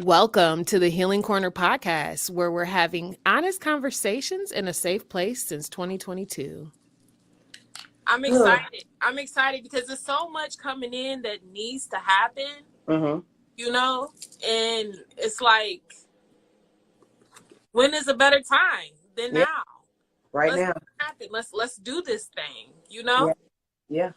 Welcome to the Healing Corner podcast, where we're having honest conversations in a safe place since 2022. I'm excited. I'm excited because there's so much coming in that needs to happen, Mm-hmm. and it's like, when is a better time than Yeah, now? right Let's now. make it happen. Let's do this thing. Yeah, yeah.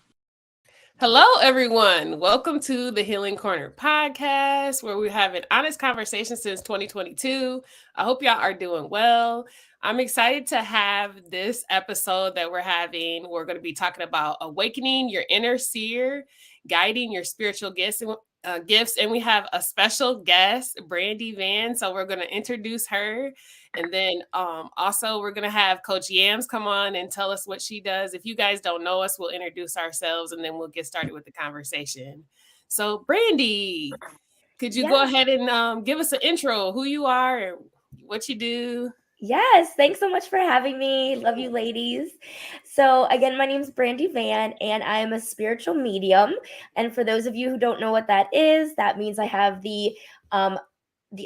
Hello, everyone. Welcome to the Healing Corner podcast, where we're having honest conversations since 2022. I hope y'all are doing well. I'm excited to have this episode that we're having. We're going to be talking about awakening your inner seer, guiding your spiritual gifts, and we have a special guest, Brandi Van. So we're going to introduce her. And then also we're going to have Coach Yams come on and tell us what she does. If you guys don't know us, we'll introduce ourselves and then we'll get started with the conversation. So Brandi, could you go Yeah. ahead and give us an intro, who you are and what you do? Yes. Thanks so much for having me. Love you, ladies. So, again, my name is Brandi Van, and I am a spiritual medium. And for those of you who don't know what that is, that means I have the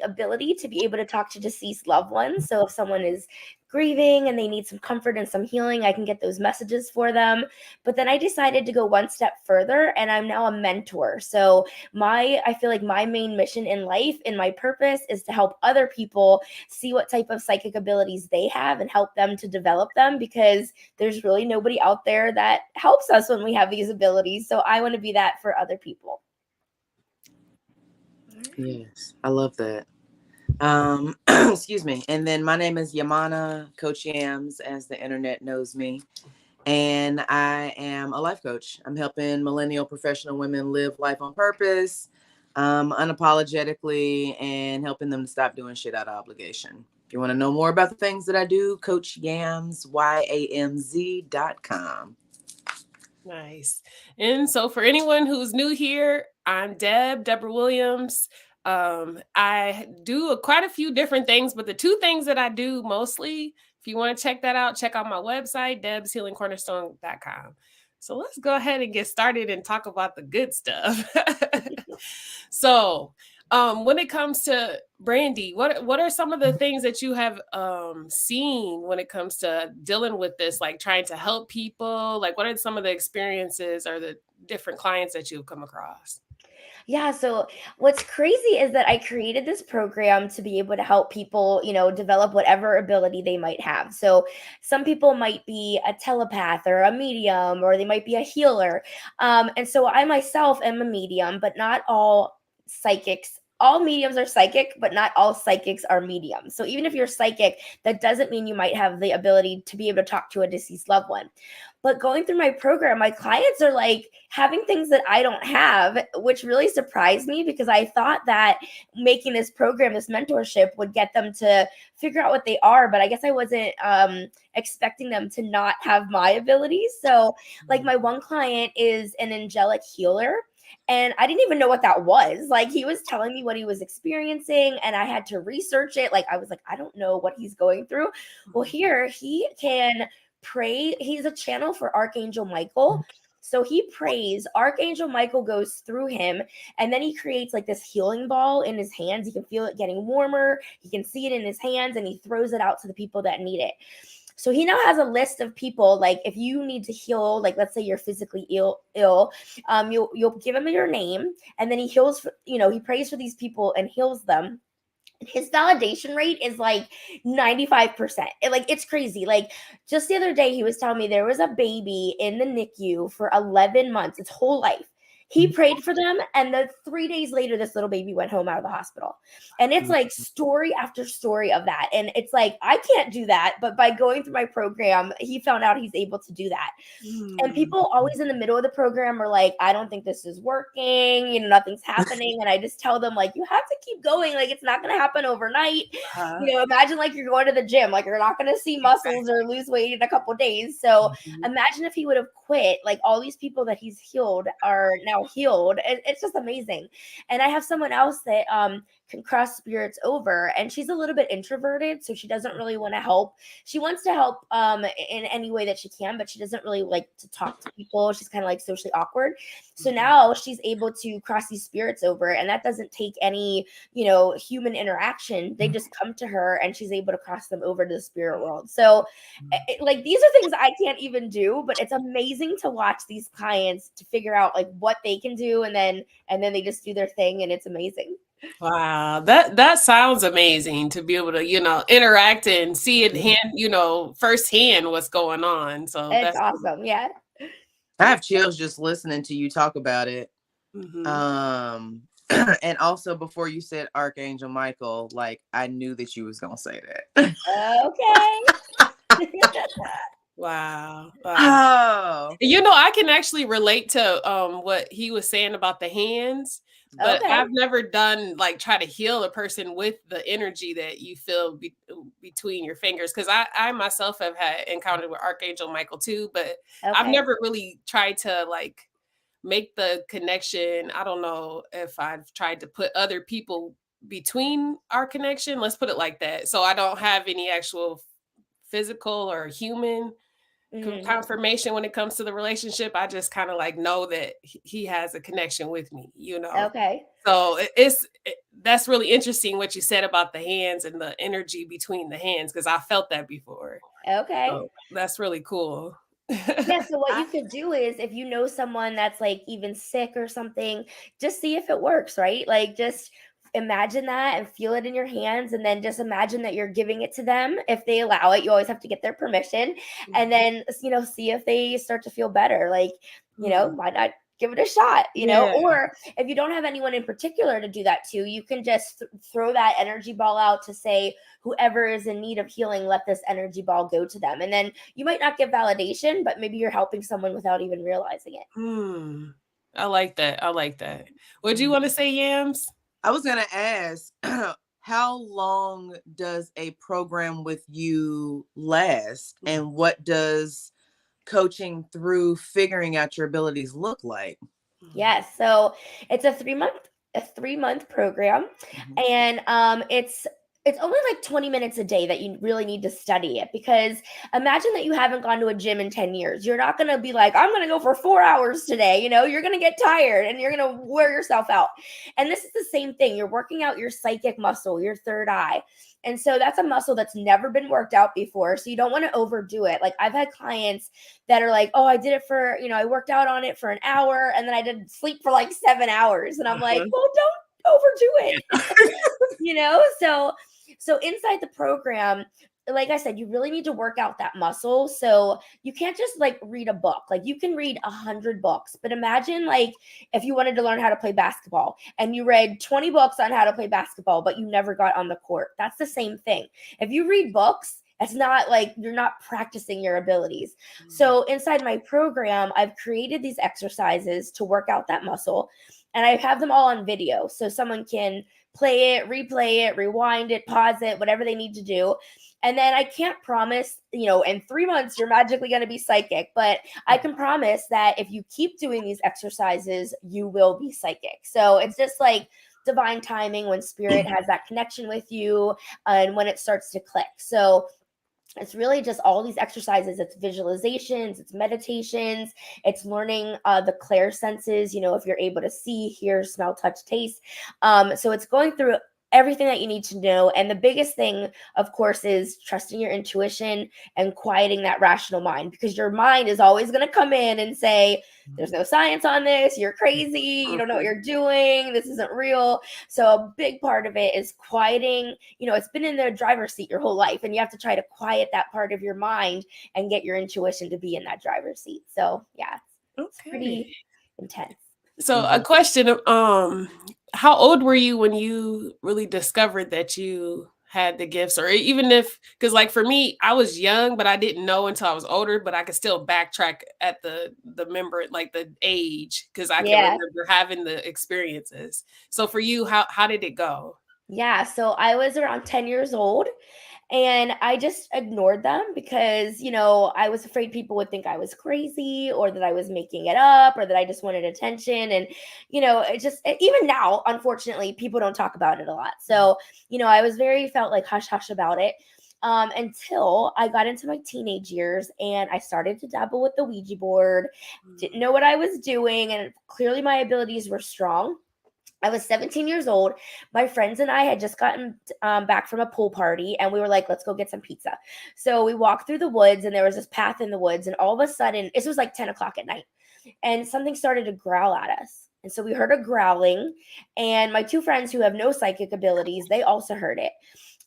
ability to be able to talk to deceased loved ones. So, if someone is grieving and they need some comfort and some healing, I can get those messages for them. But then I decided to go one step further, and I'm now a mentor. So, I feel like my main mission in life and my purpose is to help other people see what type of psychic abilities they have and help them to develop them, because there's really nobody out there that helps us when we have these abilities. So I want to be that for other people. Yes, I love that. Excuse me. And then my name is Yamana, Coach Yams, as the internet knows me. And I am a life coach. I'm helping millennial professional women live life on purpose, unapologetically, and helping them to stop doing shit out of obligation. If you want to know more about the things that I do, Coach Yams, YAMZ.com. Nice. And so for anyone who's new here, I'm Deborah Williams. I do quite a few different things, but the two things that I do mostly, if you want to check that out, check out my website, debshealingcornerstone.com. So let's go ahead and get started and talk about the good stuff. So when it comes to Brandi, what are some of the things that you have seen when it comes to dealing with this, like trying to help people? Like, what are some of the experiences or the different clients that you've come across? Yeah, so what's crazy is that I created this program to be able to help people, develop whatever ability they might have. So some people might be a telepath or a medium, or they might be a healer. And so I myself am a medium, but not all psychics. All mediums are psychic, but not all psychics are mediums. So even if you're psychic, that doesn't mean you might have the ability to be able to talk to a deceased loved one. But going through my program, my clients are like having things that I don't have, which really surprised me, because I thought that making this program, this mentorship, would get them to figure out what they are. But I guess I wasn't expecting them to not have my abilities. So, like, my one client is an angelic healer. And I didn't even know what that was. Like, he was telling me what he was experiencing, and I had to research it. Like, I was like, I don't know what he's going through. Well, here he can pray. He's a channel for Archangel Michael. So he prays, Archangel Michael goes through him, and then he creates like this healing ball in his hands. He can feel it getting warmer. He can see it in his hands, and he throws it out to the people that need it. So he now has a list of people. Like, if you need to heal, like, let's say you're physically ill, you'll give him your name, and then he heals, he prays for these people and heals them. His validation rate is like 95%. It's crazy. Like, just the other day, he was telling me there was a baby in the NICU for 11 months, its whole life. He prayed for them, and then 3 days later, this little baby went home out of the hospital. And it's like story after story of that. And it's like, I can't do that. But by going through my program, he found out he's able to do that. And people always in the middle of the program are like, I don't think this is working. Nothing's happening. And I just tell them, like, you have to keep going. Like, it's not going to happen overnight. Imagine like you're going to the gym. Like, you're not going to see muscles or lose weight in a couple days. So imagine if he would have quit. Like, all these people that he's healed are now healed. It's just amazing. And I have someone else that can cross spirits over. And she's a little bit introverted, so she doesn't really want to help. She wants to help in any way that she can, but she doesn't really like to talk to people. She's kind of like socially awkward. So now she's able to cross these spirits over, and that doesn't take any, human interaction. They just come to her and she's able to cross them over to the spirit world. So like, these are things I can't even do, but it's amazing to watch these clients to figure out like what they can do, and then they just do their thing, and it's amazing. Wow, that sounds amazing to be able to, interact and see it firsthand what's going on. So It's awesome. Yeah. I have chills just listening to you talk about it. Mm-hmm. And also before you said Archangel Michael, like I knew that you was gonna say that. Okay. Wow. Oh. I can actually relate to what he was saying about the hands, but Okay. I've never done try to heal a person with the energy that you feel between your fingers. Because I myself have had encountered with Archangel Michael too, but I've never really tried to make the connection. I don't know if I've tried to put other people between our connection. Let's put it like that. So I don't have any actual physical or human confirmation when it comes to the relationship. I just kind of know that he has a connection with me, Okay. So that's really interesting what you said about the hands and the energy between the hands, because I felt that before. Okay. So that's really cool. Yeah, so what you could do is, if you know someone that's like even sick or something, just see if it works, right? Like, just imagine that and feel it in your hands, and then just imagine that you're giving it to them. If they allow it, you always have to get their permission, and then see if they start to feel better. Like, why not give it a shot, or if you don't have anyone in particular to do that to, you can just throw that energy ball out to say, whoever is in need of healing, let this energy ball go to them. And then you might not get validation, but maybe you're helping someone without even realizing it. I like that. What do you want to say, Yams? I was going to ask, how long does a program with you last, and what does coaching through figuring out your abilities look like? Yes, so it's a 3-month program, and it's only like 20 minutes a day that you really need to study it, because imagine that you haven't gone to a gym in 10 years. You're not going to be like, I'm going to go for 4 hours today. You're going to get tired and you're going to wear yourself out. And this is the same thing. You're working out your psychic muscle, your third eye. And so that's a muscle that's never been worked out before. So you don't want to overdo it. Like, I've had clients that are like, oh, I did it for, I worked out on it for an hour, and then I did sleep for like 7 hours. And I'm like, well, don't overdo it. So inside the program, like I said, you really need to work out that muscle. So you can't just read a book. Like, you can read 100 books, but imagine if you wanted to learn how to play basketball and you read 20 books on how to play basketball, but you never got on the court. That's the same thing. If you read books, it's not like you're not practicing your abilities. So inside my program, I've created these exercises to work out that muscle, and I have them all on video. So someone can play it, replay it, rewind it, pause it, whatever they need to do. And then I can't promise, in 3 months, you're magically going to be psychic, but I can promise that if you keep doing these exercises, you will be psychic. So it's just like divine timing, when spirit has that connection with you and when it starts to click. So it's really just all these exercises. It's visualizations, it's meditations, it's learning the clair senses, if you're able to see, hear, smell, touch, taste. So it's going through everything that you need to know. And the biggest thing, of course, is trusting your intuition and quieting that rational mind, because your mind is always going to come in and say, there's no science on this, you're crazy, you don't know what you're doing, this isn't real. So a big part of it is quieting. It's been in the driver's seat your whole life, and you have to try to quiet that part of your mind and get your intuition to be in that driver's seat. So yeah, it's pretty intense. So a question, how old were you when you really discovered that you had the gifts? Or even if, because for me, I was young, but I didn't know until I was older, but I could still backtrack at the the age, because I can remember having the experiences. So for you, how did it go? Yeah, so I was around 10 years old, And I just ignored them because, you know, I was afraid people would think I was crazy or that I was making it up or that I just wanted attention. And, you know, even now, unfortunately, people don't talk about it a lot. So, you know, I was felt like hush hush about it. Until I got into my teenage years and I started to dabble with the Ouija board, didn't know what I was doing, and clearly my abilities were strong. I was 17 years old. My friends and I had just gotten back from a pool party, and we were like, let's go get some pizza. So we walked through the woods, and there was this path in the woods, and all of a sudden, this was like 10 o'clock at night, and something started to growl at us. And so we heard a growling, and my two friends who have no psychic abilities, they also heard it.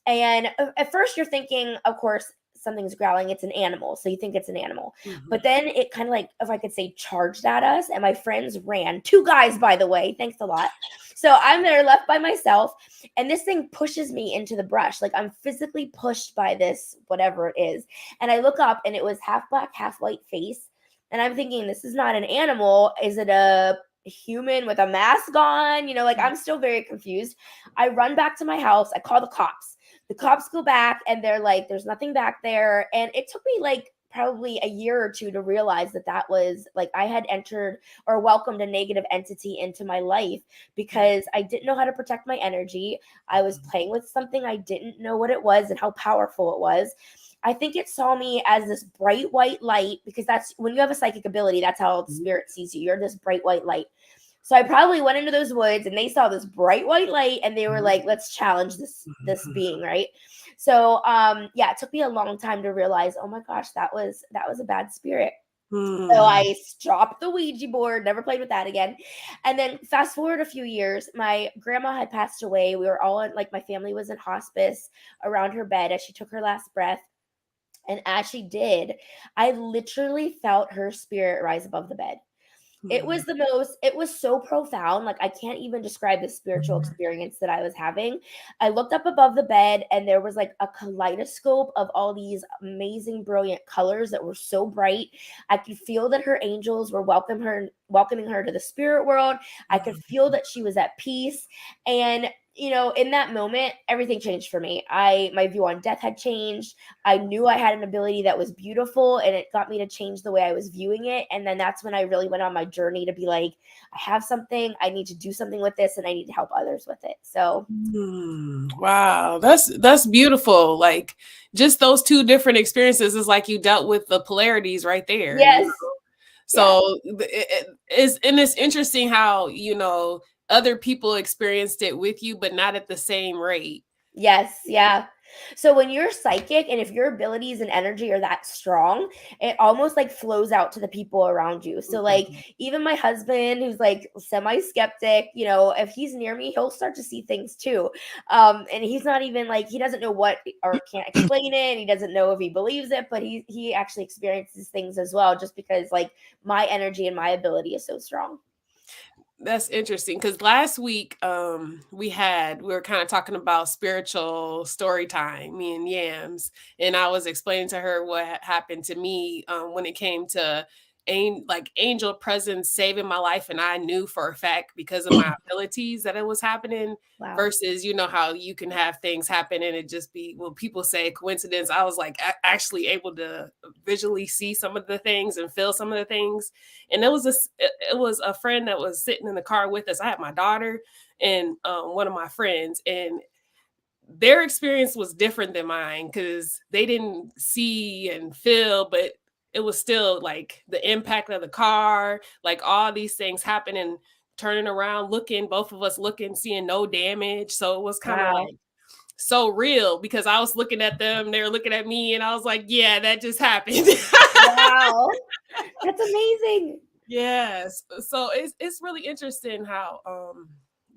And at first you're thinking, of course, something's growling, it's an animal. So you think it's an animal. Mm-hmm. But then it kind of like, if I could say, charged at us, and my friends ran. 2 guys, by the way. Thanks a lot. So I'm there left by myself, and this thing pushes me into the brush. Like I'm physically pushed by this, whatever it is. And I look up, and it was half black, half white face. And I'm thinking, this is not an animal. Is it a human with a mask on? You know, like I'm still very confused. I run back to my house. I call the cops. The cops go back, and they're like, there's nothing back there. And it took me like probably a year or two to realize that was like I had entered or welcomed a negative entity into my life because I didn't know how to protect my energy. I was playing with something I didn't know what it was and how powerful it was. I think it saw me as this bright white light, because that's when you have a psychic ability, that's how the spirit sees you. You're this bright white light. So I probably went into those woods, and they saw this bright white light, and they were like, let's challenge this being, right? So yeah, it took me a long time to realize, oh my gosh, that was a bad spirit. So I dropped the Ouija board, never played with that again. And then fast forward a few years, my grandma had passed away. We were all in, like, my family was in hospice around her bed as she took her last breath. And as she did, I literally felt her spirit rise above the bed. It was so profound. Like I can't even describe the spiritual experience that I was having. I looked up above the bed, and there was like a kaleidoscope of all these amazing, brilliant colors that were so bright. I could feel that her angels were welcoming her to the spirit world. I could feel that she was at peace. And you know, in that moment, everything changed for me. My view on death had changed. I knew I had an ability that was beautiful, and it got me to change the way I was viewing it. And then that's when I really went on my journey to be like, I have something, I need to do something with this, and I need to help others with it. So wow, that's beautiful. Like just those two different experiences is like you dealt with the polarities right there. yes. You know? So it's interesting how, you know, other people experienced it with you, but not at the same rate. Yes. Yeah. So when you're psychic, and if your abilities and energy are that strong, it almost like flows out to the people around you. So like even my husband, who's like semi-skeptic, you know, if he's near me, he'll start to see things too. And he's not even like, he doesn't know what or can't explain it. He doesn't know if he believes it, but he actually experiences things as well, just because like my energy and my ability is so strong. That's interesting, because last week we were kind of talking about spiritual story time, me and Yams, and I was explaining to her what happened to me when it came to angel presence saving my life, and I knew for a fact because of my abilities that it was happening. Wow. Versus, you know, how you can have things happen and it just be, when people say coincidence, I was like actually able to visually see some of the things and feel some of the things. And it was a friend that was sitting in the car with us. I had my daughter and one of my friends, and their experience was different than mine because they didn't see and feel, but it was still like the impact of the car, like all these things happening, turning around, looking, both of us looking, seeing no damage. So it was kind of like so real, because I was looking at them, they were looking at me, and I was like, yeah, that just happened. Wow. That's amazing. Yes. So it's really interesting how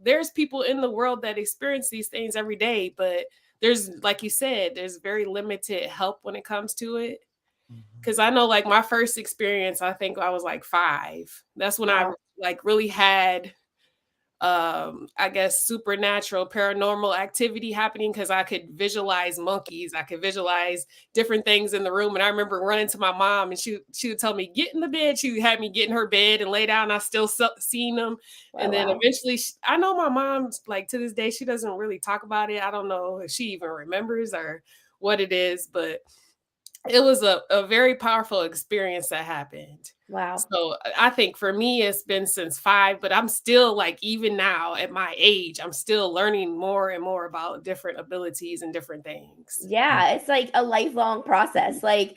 there's people in the world that experience these things every day, but there's, like you said, there's very limited help when it comes to it. Because I know, like, my first experience, I think I was like 5. That's when I like really had I guess supernatural paranormal activity happening, because I could visualize monkeys, I could visualize different things in the room. And I remember running to my mom, and she would tell me, get in the bed. She had me get in her bed and lay down. I still seen them. And then eventually I know my mom, like, to this day, she doesn't really talk about it. I don't know if she even remembers or what it is, but it was a very powerful experience that happened. Wow. So I think for me, it's been since 5, but I'm still like, even now at my age, I'm still learning more and more about different abilities and different things. Yeah, it's like a lifelong process. Like,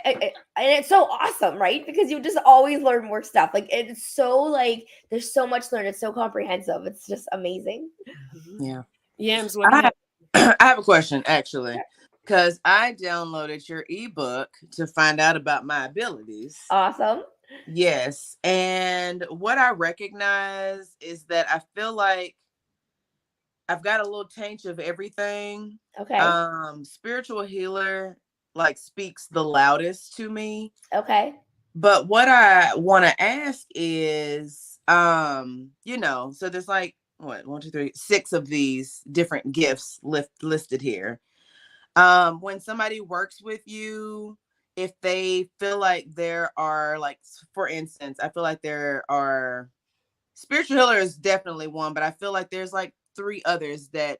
and it's so awesome, right? Because you just always learn more stuff. Like, it's so like there's so much to learn. It's so comprehensive. It's just amazing. Yeah. Yams, what do you have? I have a question actually, because I downloaded your ebook to find out about my abilities. Awesome. Yes. And what I recognize is that I feel like I've got a little taint of everything. Okay. Spiritual healer like speaks the loudest to me. Okay. But what I want to ask is, so there's like what, 1, 2, 3, 6 of these different gifts listed here. When somebody works with you, if they feel like there are, like, for instance, I feel like there are, spiritual healer is definitely one, but I feel like there's like 3 others that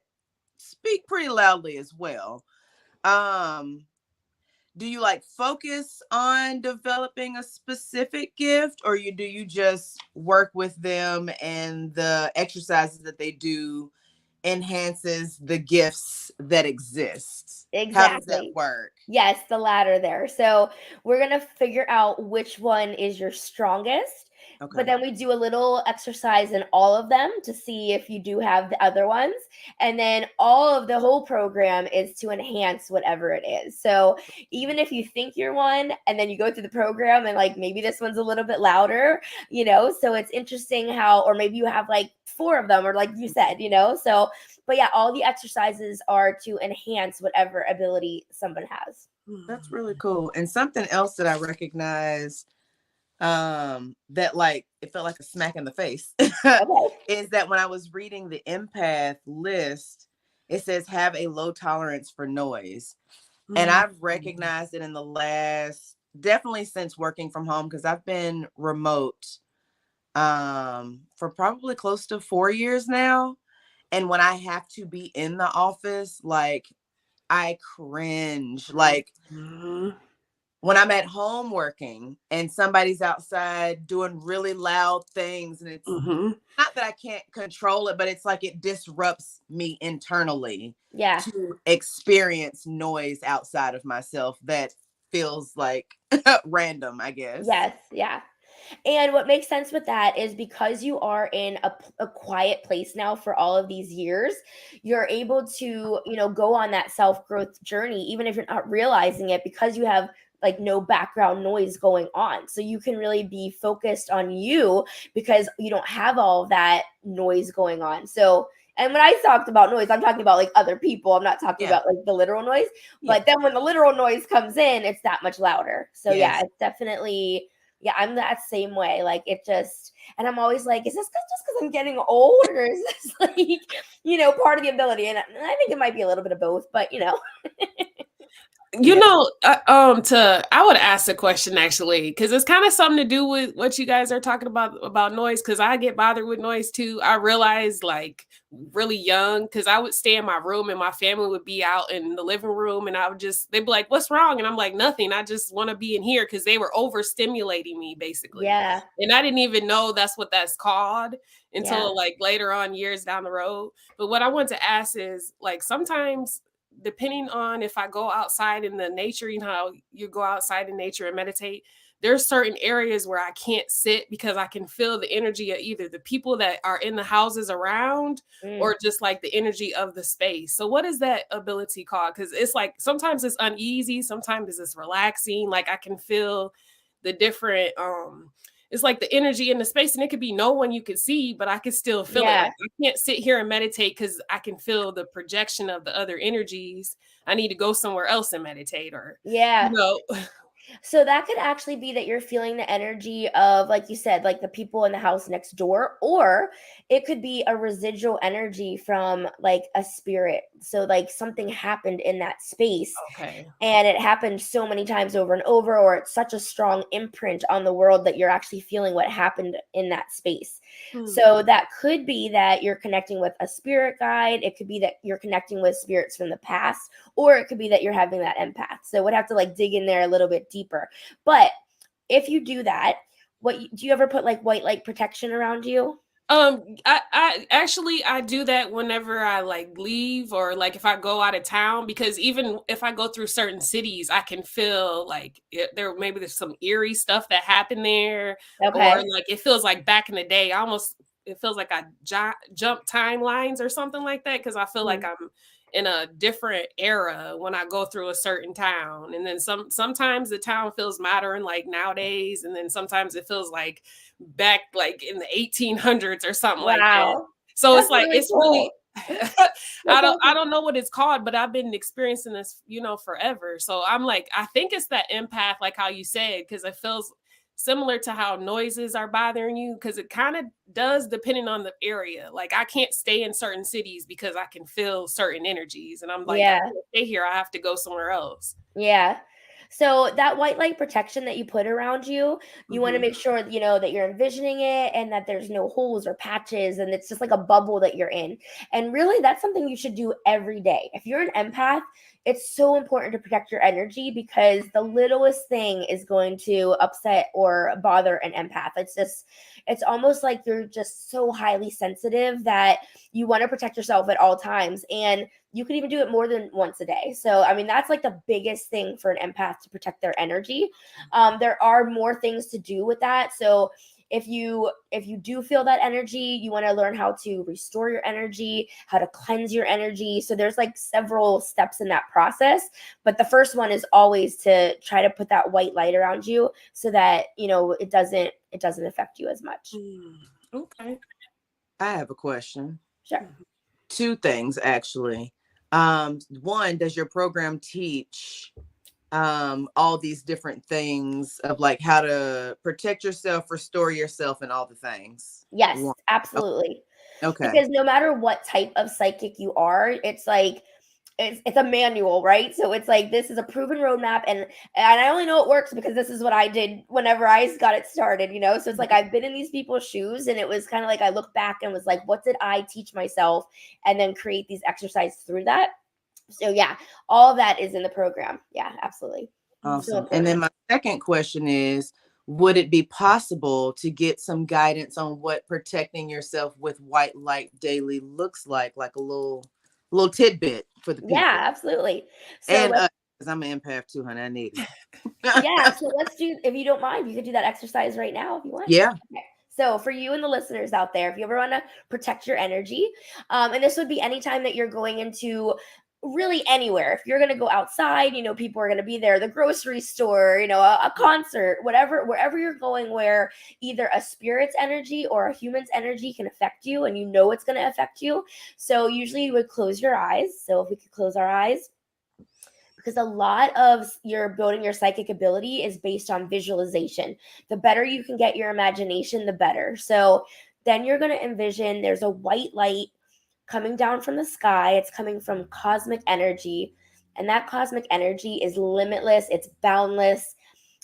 speak pretty loudly as well. Do you like focus on developing a specific gift, or do you just work with them and the exercises that they do enhances the gifts that exist? Exactly. How does that work? Yes, the latter there. So we're going to figure out which one is your strongest. Okay. But then we do a little exercise in all of them to see if you do have the other ones. And then all of the whole program is to enhance whatever it is. So even if you think you're one and then you go through the program and like maybe this one's a little bit louder, so it's interesting how, or maybe you have like 4 of them, or like you said, so, but yeah, all the exercises are to enhance whatever ability someone has. That's really cool. And something else that I recognize that like it felt like a smack in the face is that when I was reading the empath list, it says have a low tolerance for noise. And I've recognized it in the last, definitely since working from home, because I've been remote for probably close to 4 years now. And when I have to be in the office, like I cringe. Like when I'm at home working and somebody's outside doing really loud things, and it's not that I can't control it, but it's like it disrupts me internally to experience noise outside of myself that feels like random, I guess. Yes, yeah. And what makes sense with that is because you are in a quiet place now for all of these years, you're able to, go on that self-growth journey, even if you're not realizing it, because you have like no background noise going on. So you can really be focused on you because you don't have all of that noise going on. So, and when I talked about noise, I'm talking about like other people. I'm not talking about like the literal noise. But then when the literal noise comes in, it's that much louder. So yeah, it's definitely, I'm that same way. Like it just, and I'm always like, is this just because I'm getting old, or is this like, part of the ability? And I think it might be a little bit of both, but I would ask a question actually, because it's kind of something to do with what you guys are talking about noise, because I get bothered with noise too. I realized like really young, because I would stay in my room and my family would be out in the living room, and they'd be like, what's wrong? And I'm like, nothing. I just want to be in here, because they were overstimulating me basically. Yeah. And I didn't even know that's what that's called until like later on, years down the road. But what I want to ask is, like, sometimes depending on if I go outside in the nature, how you go outside in nature and meditate, there's certain areas where I can't sit because I can feel the energy of either the people that are in the houses around or just like the energy of the space. So what is that ability called? Because it's like sometimes it's uneasy, sometimes it's relaxing. Like I can feel the different it's like the energy in the space, and it could be no one you could see, but I could still feel it. Like I can't sit here and meditate because I can feel the projection of the other energies. I need to go somewhere else and meditate, or So that could actually be that you're feeling the energy of, like you said, like the people in the house next door, or it could be a residual energy from like a spirit. So like something happened in that space, Okay. and it happened so many times over and over, or it's such a strong imprint on the world that you're actually feeling what happened in that space. So that could be that you're connecting with a spirit guide. It could be that you're connecting with spirits from the past, or it could be that you're having that empath. So we'd have to like dig in there a little bit deeper. But if you do that, do you ever put like white light protection around you? I actually I do that whenever I like leave, or like if I go out of town, because even if I go through certain cities, I can feel like maybe there's some eerie stuff that happened there, or Okay. like it feels like back in the day. It feels like I jump timelines or something like that, because I feel like I'm in a different era when I go through a certain town, and then sometimes the town feels modern like nowadays, and then sometimes it feels like back like in the 1800s or something like that. Wow. So it's That's like really it's really cool. That's I awesome. don't know what it's called, but I've been experiencing this, forever. So I'm like, I think it's that empath, like how you said, because it feels similar to how noises are bothering you, because it kind of does depending on the area. Like I can't stay in certain cities because I can feel certain energies, and I'm like, I Yeah. can't stay here, I have to go somewhere else. Yeah. So that white light protection that you put around you, you want to make sure, that you're envisioning it and that there's no holes or patches and it's just like a bubble that you're in. And really, that's something you should do every day. If you're an empath, it's so important to protect your energy, because the littlest thing is going to upset or bother an empath. It's almost like you're just so highly sensitive that you want to protect yourself at all times. And you can even do it more than once a day. So, I mean, that's like the biggest thing for an empath to protect their energy. There are more things to do with that. So, if you do feel that energy, you want to learn how to restore your energy, how to cleanse your energy. So there's like several steps in that process, but the first one is always to try to put that white light around you so that it doesn't affect you as much. Okay. I have a question. Sure. Two things, actually. One, does your program teach all these different things of like how to protect yourself, restore yourself, and all the things? Yes, One. absolutely. Okay. Because no matter what type of psychic you are, it's like it's a manual, right? So it's like this is a proven roadmap, and I only know it works because this is what I did whenever I got it started, So it's like I've been in these people's shoes, and it was kind of like I look back and was like, what did I teach myself, and then create these exercises through that. So yeah, all of that is in the program. Yeah, absolutely. So Awesome. And then my second question is, would it be possible to get some guidance on what protecting yourself with white light daily looks like a little tidbit for the Yeah, people? absolutely. So And because I'm an empath too, honey, I need it. yeah, so let's do, if you don't mind, you could do that exercise right now if you want. Yeah. Okay. So for you and the listeners out there, if you ever want to protect your energy, and this would be anytime that you're going into really anywhere. If you're going to go outside, people are going to be there, the grocery store, a concert, whatever, wherever you're going, where either a spirit's energy or a human's energy can affect you, and it's going to affect you. So usually you would close your eyes. So if we could close our eyes, because a lot of your building your psychic ability is based on visualization. The better you can get your imagination, the better. So then you're going to envision there's a white light coming down from the sky. It's coming from cosmic energy, and that cosmic energy is limitless, it's boundless.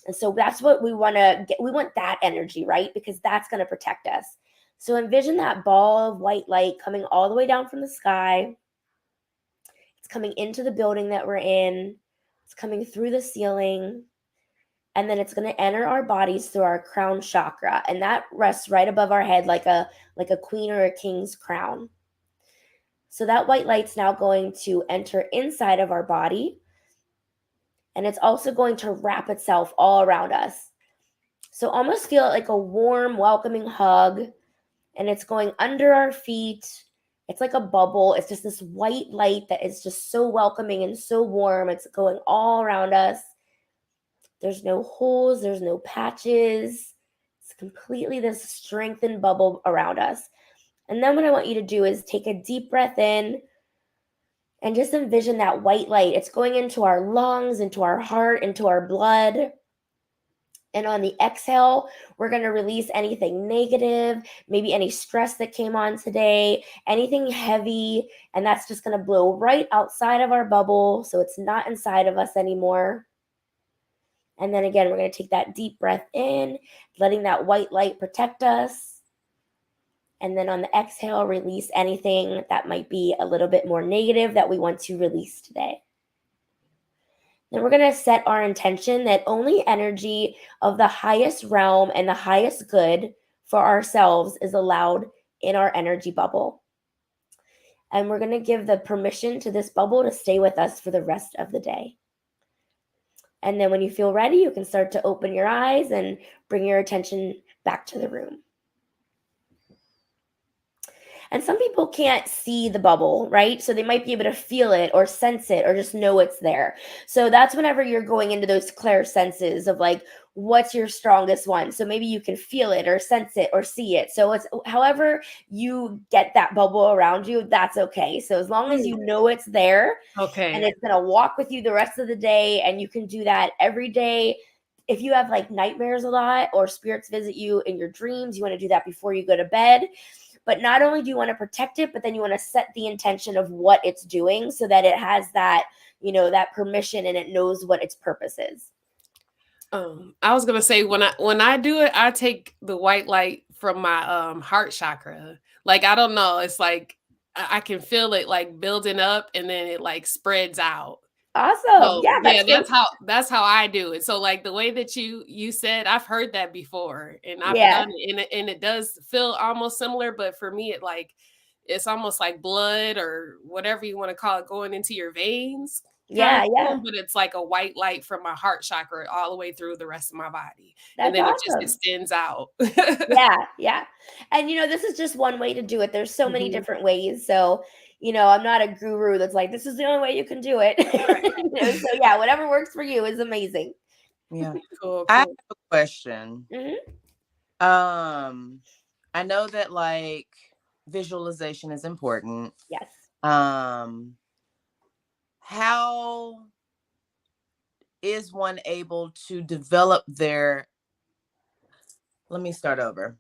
And so that's what we want to get. We want that energy, right? Because that's going to protect us. So envision that ball of white light coming all the way down from the sky. It's coming into the building that we're in. It's coming through the ceiling. And then it's going to enter our bodies through our crown chakra. And that rests right above our head like a queen or a king's crown. So that white light's now going to enter inside of our body. And it's also going to wrap itself all around us. So almost feel it like a warm, welcoming hug. And it's going under our feet. It's like a bubble. It's just this white light that is just so welcoming and so warm. It's going all around us. There's no holes. There's no patches. It's completely this strengthened bubble around us. And then what I want you to do is take a deep breath in and just envision that white light. It's going into our lungs, into our heart, into our blood. And on the exhale, we're going to release anything negative, maybe any stress that came on today, anything heavy, and that's just going to blow right outside of our bubble, so it's not inside of us anymore. And then again, we're going to take that deep breath in, letting that white light protect us. And then on the exhale, release anything that might be a little bit more negative that we want to release today. Then we're going to set our intention that only energy of the highest realm and the highest good for ourselves is allowed in our energy bubble. And we're going to give the permission to this bubble to stay with us for the rest of the day. And then when you feel ready, you can start to open your eyes and bring your attention back to the room. And some people can't see the bubble, right? So they might be able to feel it or sense it or just know it's there. So that's whenever you're going into those clair senses of like, what's your strongest one? So maybe you can feel it or sense it or see it. So it's however you get that bubble around you, that's okay. So as long as you know it's there, and it's going to walk with you the rest of the day, and you can do that every day. If you have like nightmares a lot or spirits visit you in your dreams, you want to do that before you go to bed. But not only do you want to protect it, but then you want to set the intention of what it's doing so that it has that, that permission and it knows what its purpose is. I was gonna say when I do it, I take the white light from my heart chakra. Like I don't know, it's like I can feel it like building up and then it like spreads out. Awesome. So, Yeah, that's how I do it. So like the way that you said, I've heard that before and I've Yeah. done it and it does feel almost similar, but for me it's almost like blood or whatever you want to call it going into your veins. Yeah. But it's like a white light from my heart chakra all the way through the rest of my body. That's and then awesome. it just extends out. Yeah. And this is just one way to do it. There's so many different ways. So, I'm not a guru that's like, this is the only way you can do it. So yeah, whatever works for you is amazing. Yeah. Cool. I have a question. Mm-hmm. I know that like visualization is important. Yes. How is one able to develop let me start over.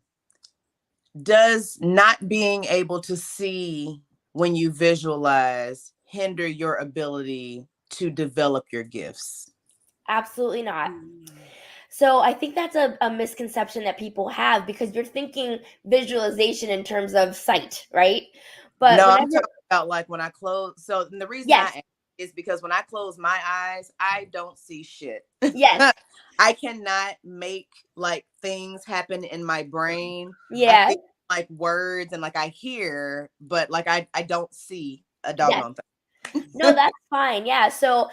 Does not being able to see when you visualize hinder your ability to develop your gifts? Absolutely not. So I think that's a misconception that people have because you're thinking visualization in terms of sight, right? But no, I'm talking about like when I close. So the reason yes. I ask is because when I close my eyes, I don't see shit. Yes. I cannot make like things happen in my brain. Yeah. I think like words and like I hear, but like I don't see a doggone thing. No, that's fine. Yeah. So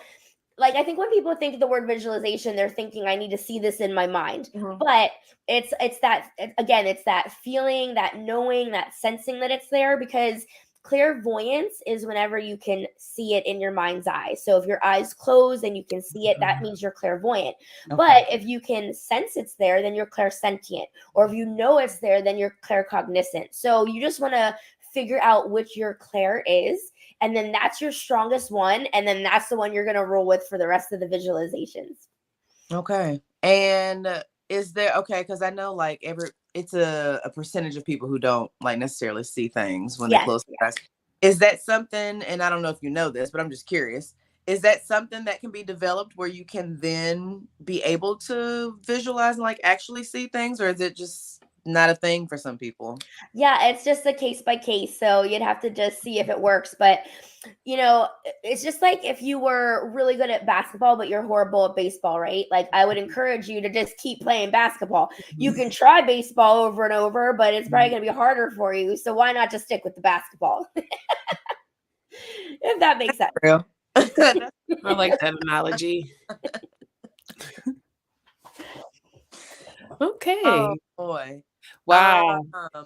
like I think when people think of the word visualization, they're thinking I need to see this in my mind. Mm-hmm. But it's that feeling, that knowing, that sensing that it's there, because clairvoyance is whenever you can see it in your mind's eye. So if your eyes close and you can see it, that means you're clairvoyant. Okay. But if you can sense it's there, then you're clairsentient. Or if you know it's there, then you're claircognizant. So you just want to figure out which your clair is, and then that's your strongest one, and then that's the one you're going to roll with for the rest of the visualizations. Okay. And is there, okay, because I know like it's a percentage of people who don't like necessarily see things when they close their eyes. Is that something, and I don't know if you know this, but I'm just curious, is that something that can be developed where you can then be able to visualize and like actually see things, or is it just not a thing for some people? Yeah, it's just a case by case. So you'd have to just see if it works. But, it's just like if you were really good at basketball, but you're horrible at baseball, right? Like I would encourage you to just keep playing basketball. You can try baseball over and over, but it's probably going to be harder for you. So why not just stick with the basketball? If that makes sense. Real. I like that analogy. Okay. Oh boy. Wow. I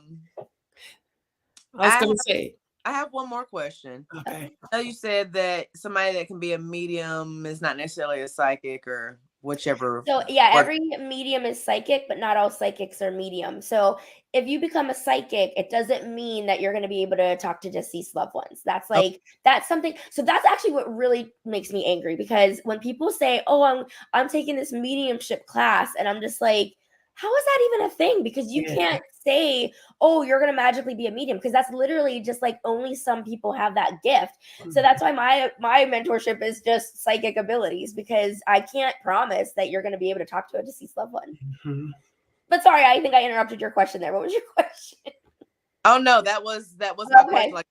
was going to say. I have one more question. Okay. I know you said that somebody that can be a medium is not necessarily a psychic or whichever. So yeah, every medium is psychic, but not all psychics are medium. So if you become a psychic, it doesn't mean that you're going to be able to talk to deceased loved ones. That's like, that's something. So that's actually what really makes me angry, because when people say, oh, I'm taking this mediumship class, and I'm just like, how is that even a thing? Because you can't say, oh, you're going to magically be a medium, because that's literally just like only some people have that gift. So that's why my mentorship is just psychic abilities, because I can't promise that you're going to be able to talk to a deceased loved one. Mm-hmm. But sorry, I think I interrupted your question there. What was your question? Oh no, that was my question. Like,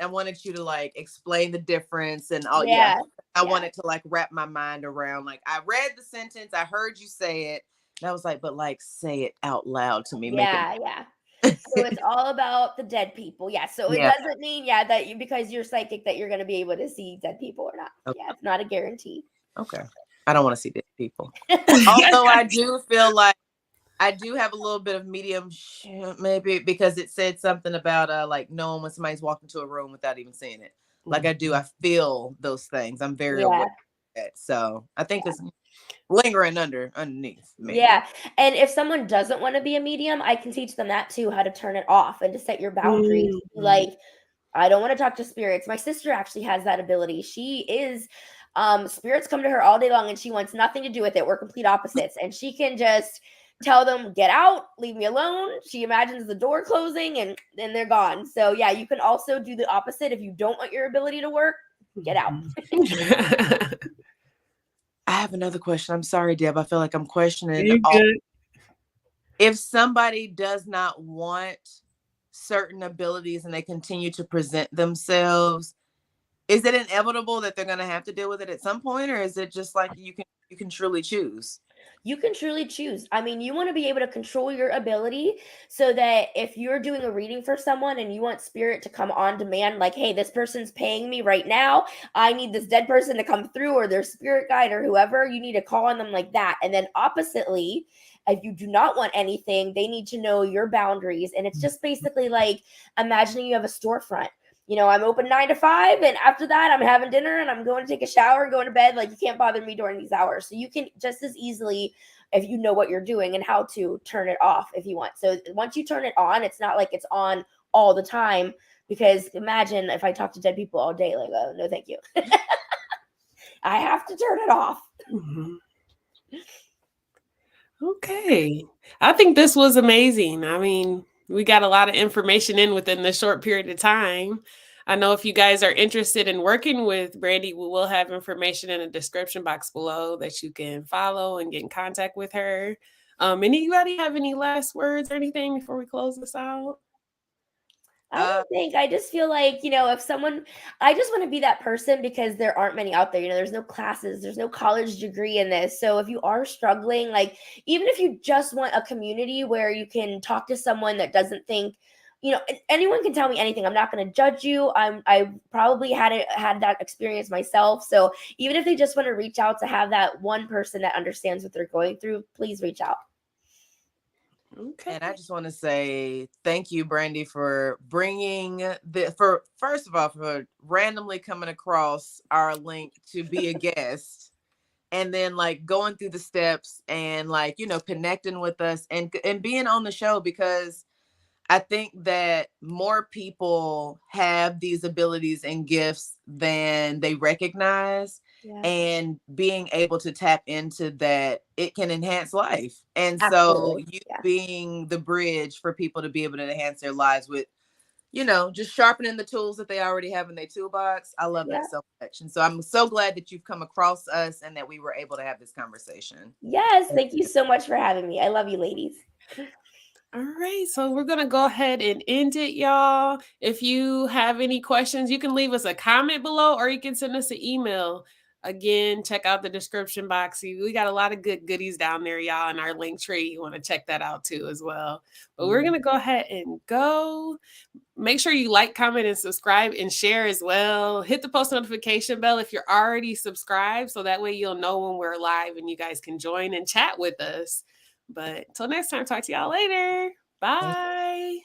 I wanted you to like explain the difference and all. I wanted to like wrap my mind around, like, I read the sentence, I heard you say it, and I was like, but like, say it out loud to me. So it's all about the dead people. So it doesn't mean that you, because you're psychic, that you're going to be able to see dead people or not. It's not a guarantee. Okay. I don't want to see dead people. Although I do feel like I do have a little bit of medium, maybe because it said something about like knowing when somebody's walked into a room without even seeing it. Like I do, I feel those things. I'm very aware of that. So I think it's lingering underneath me. And if someone doesn't want to be a medium, I can teach them that too, how to turn it off and to set your boundaries. Like, I don't want to talk to spirits. My sister actually has that ability. She is spirits come to her all day long and she wants nothing to do with it. We're complete opposites. And she can just tell them, get out, leave me alone. She imagines the door closing and then they're gone. So yeah, you can also do the opposite. If you don't want your ability to work, get out. I have another question. I'm sorry, Deb. I feel like I'm questioning. If somebody does not want certain abilities and they continue to present themselves, is it inevitable that they're going to have to deal with it at some point, or is it just like you can truly choose? You can truly choose. I mean, you want to be able to control your ability so that if you're doing a reading for someone and you want spirit to come on demand, like, hey, this person's paying me right now, I need this dead person to come through, or their spirit guide or whoever, you need to call on them like that. And then oppositely, if you do not want anything, they need to know your boundaries. And it's just basically like imagining you have a storefront. You know, I'm open 9 to 5, and after that, I'm having dinner and I'm going to take a shower and going to bed. Like, you can't bother me during these hours. So you can just as easily, if you know what you're doing and how to turn it off if you want. So once you turn it on, it's not like it's on all the time, because imagine if I talk to dead people all day, like, oh, no, thank you. I have to turn it off. Okay. I think this was amazing. I mean, we got a lot of information in within this short period of time. I know if you guys are interested in working with Brandi, we will have information in the description box below that you can follow and get in contact with her. Anybody have any last words or anything before we close this out? I don't think. I just feel like, you know, if someone, I just want to be that person, because there aren't many out there. You know, there's no classes, there's no college degree in this. So if you are struggling, like, even if you just want a community where you can talk to someone that doesn't think, you know, anyone can tell me anything. I'm not going to judge you. I probably had that experience myself. So even if they just want to reach out to have that one person that understands what they're going through, please reach out. Okay. And I just want to say thank you, Brandi, for bringing first of all, for randomly coming across our link to be a guest, and then like going through the steps and like, you know, connecting with us and being on the show, because I think that more people have these abilities and gifts than they recognize. And being able to tap into that, it can enhance life. And so you being the bridge for people to be able to enhance their lives with, you know, just sharpening the tools that they already have in their toolbox. I love that so much. And so I'm so glad that you've come across us and that we were able to have this conversation. Yes. Thank you so much for having me. I love you, ladies. All right, so we're going to go ahead and end it, y'all. If you have any questions, you can leave us a comment below, or you can send us an email. Again, check out the description box. We got a lot of good goodies down there, y'all, in our link tree. You want to check that out too as well. But we're going to go ahead and go. Make sure you like, comment, and subscribe and share as well. Hit the post notification bell if you're already subscribed, so that way you'll know when we're live and you guys can join and chat with us. But until next time, talk to y'all later. Bye.